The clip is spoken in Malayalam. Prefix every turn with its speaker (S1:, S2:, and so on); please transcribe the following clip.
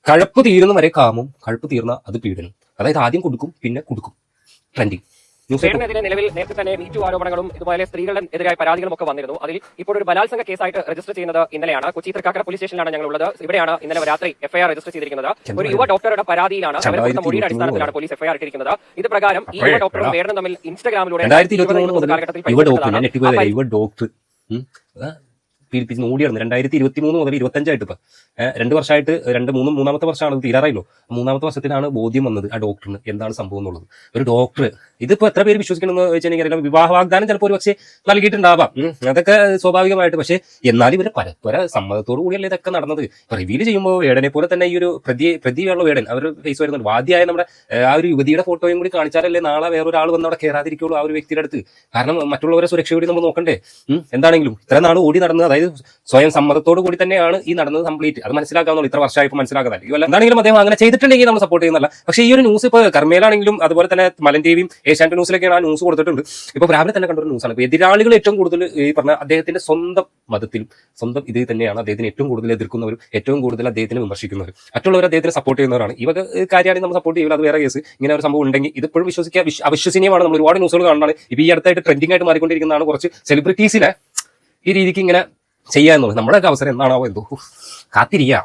S1: കഴപ്പ് തീരുന്ന വരെ കാമും, കഴപ്പ് തീർന്ന അത് പീഡനം. അതായത് ആദ്യം കൊടുക്കും, പിന്നെ കൊടുക്കും. ട്രെൻഡിങ്
S2: േതിരെ നിലവിൽ നേരത്തെ തന്നെ മീറ്റു ആരോപണങ്ങളും ഇതുപോലെ സ്ത്രീകളുടെ എതിരായ പരാതികളും ഒക്കെ വന്നിരുന്നു. അതിൽ ഇപ്പോൾ ഒരു ബലാത്സംഗ കേസായിട്ട് രജിസ്റ്റർ ചെയ്യുന്നത് ഇന്നലെയാണ്. കൊച്ചി തൃക്കാക്കര പോലീസ് സ്റ്റേഷനിലാണ് ഞങ്ങൾ ഉള്ളത്. ഇവിടെയാണ് ഇന്നലെ രാത്രി എഫ്ഐആർ രജിസ്റ്റർ ചെയ്തിരിക്കുന്നത്. ഒരു യുവ ഡോക്ടറുടെ പരാതിയിലാണ് മൊഴിയുടെ അടിസ്ഥാനത്തിലാണ് പോലീസ് എഫ്ഐആർ ഇട്ടിരിക്കുന്നത്. ഇത് പ്രകാരം ഈ യുവ ഡോക്ടറും വേടനും തമ്മിൽ ഇൻസ്റ്റാഗ്രാമിലൂടെ
S1: പീഡിപ്പിച്ച് ഓടിയായിരുന്നു 2023 മുതൽ 25 ഇപ്പൊ 2 വർഷമായിട്ട് 2-3 വർഷമാണ് തീരാറായല്ലോ. 3ാമത്തെ വർഷത്തിലാണ് ബോധ്യം വന്നത് ആ ഡോക്ടറിന് എന്താണ് സംഭവം എന്നുള്ളത്. ഒരു ഡോക്ടർ ഇതിപ്പോ എത്ര പേര് വിശ്വസിക്കണമെന്ന് വെച്ചിട്ടുണ്ടെങ്കിൽ വിവാഹ വാഗ്ദാനം ചിലപ്പോൾ ഒരു പക്ഷേ നൽകിയിട്ടുണ്ടാവാം, അതൊക്കെ സ്വാഭാവികമായിട്ട്. പക്ഷേ എന്നാലും ഇവരെ പരസ്പര സമ്മതത്തോടു കൂടിയല്ലേ ഇതൊക്കെ നടന്നത്. റിവീൽ ചെയ്യുമ്പോൾ വേടനെ പോലെ തന്നെ ഈ ഒരു പ്രതിയുള്ള വേടൻ അവർ ഫേസ് വരുന്നുണ്ട്. വാദിയായ നമ്മുടെ ആ ഒരു യുവതിയുടെ ഫോട്ടോയും കൂടി കാണിച്ചാലല്ലേ നാളെ വേറൊരാൾ വന്ന് അവിടെ കയറാതിരിക്കുള്ളൂ ആ ഒരു വ്യക്തിയുടെ അടുത്ത്. കാരണം മറ്റുള്ളവരെ സുരക്ഷ കൂടി നമ്മൾ നോക്കണ്ടേ. എന്താണെങ്കിലും ഇത്ര നാൾ ഓടി നടന്നത്, അതായത് സ്വയം സമ്മതത്തോടു കൂടി തന്നെയാണ് ഈ നടന്നത് കംപ്ലീറ്റ്. അത് മനസ്സിലാക്കാവുന്നുള്ളൂ, ഇത്ര വർഷമായപ്പോൾ മനസ്സിലാക്കുന്നതല്ല. എന്താണെങ്കിലും അദ്ദേഹം അങ്ങനെ ചെയ്തിട്ടുണ്ടെങ്കിൽ നമ്മൾ സപ്പോർട്ട് ചെയ്യുന്നല്ല. പക്ഷേ ഈ ഒരു ന്യൂസ് ഇപ്പോൾ കർമ്മയിലാണെങ്കിലും അതുപോലെ തന്നെ മലൻ ടിവിയും ഏഷ്യാനെറ്റ് ന്യൂസിലൊക്കെയാണ് ആ ന്യൂസ് കൊടുത്തിട്ടുണ്ട്. ഇപ്പോൾ രാവിലെ തന്നെ കണ്ടൊരു ന്യൂസാണ്. ഇപ്പോൾ എതിരാളികൾ ഏറ്റവും കൂടുതൽ ഈ പറഞ്ഞ അദ്ദേഹത്തിന്റെ സ്വന്തം മതത്തിലും സ്വന്തം ഇതിൽ തന്നെയാണ് അദ്ദേഹത്തിന് ഏറ്റവും കൂടുതൽ എതിർക്കുന്നവരും ഏറ്റവും കൂടുതൽ അദ്ദേഹത്തിന് വിമർശിക്കുന്നവരും മറ്റുള്ളവർ അദ്ദേഹത്തിന് സപ്പോർട്ട് ചെയ്യുന്നവരാണ്. ഇവ കാര്യമാണ് നമ്മൾ സപ്പോർട്ട് ചെയ്യില്ല, അത് വേറെ കേസ്. ഇങ്ങനെ ഒരു സംഭവം ഉണ്ടെങ്കിൽ ഇതിപ്പോഴും വിശ്വസിക്കുക അവിശ്വസനീയമാണ്. നമ്മൾ ഒരുപാട് ന്യൂസുകൾ കാണാനാണ്. ഇപ്പോൾ ഈ അടുത്തായിട്ട് ട്രെൻഡിംഗ് ആയിട്ട് മാറിക്കൊണ്ടിരിക്കുന്നതാണ് കുറച്ച് സെലിബ്രിറ്റീസിനെ ഈ രീതിക്ക് ഇങ്ങനെ ചെയ്യാന്നുള്ളത്. നമ്മളൊക്കെ അവസരം എന്താണാവോ എന്തോ കാത്തിരിക്കുക.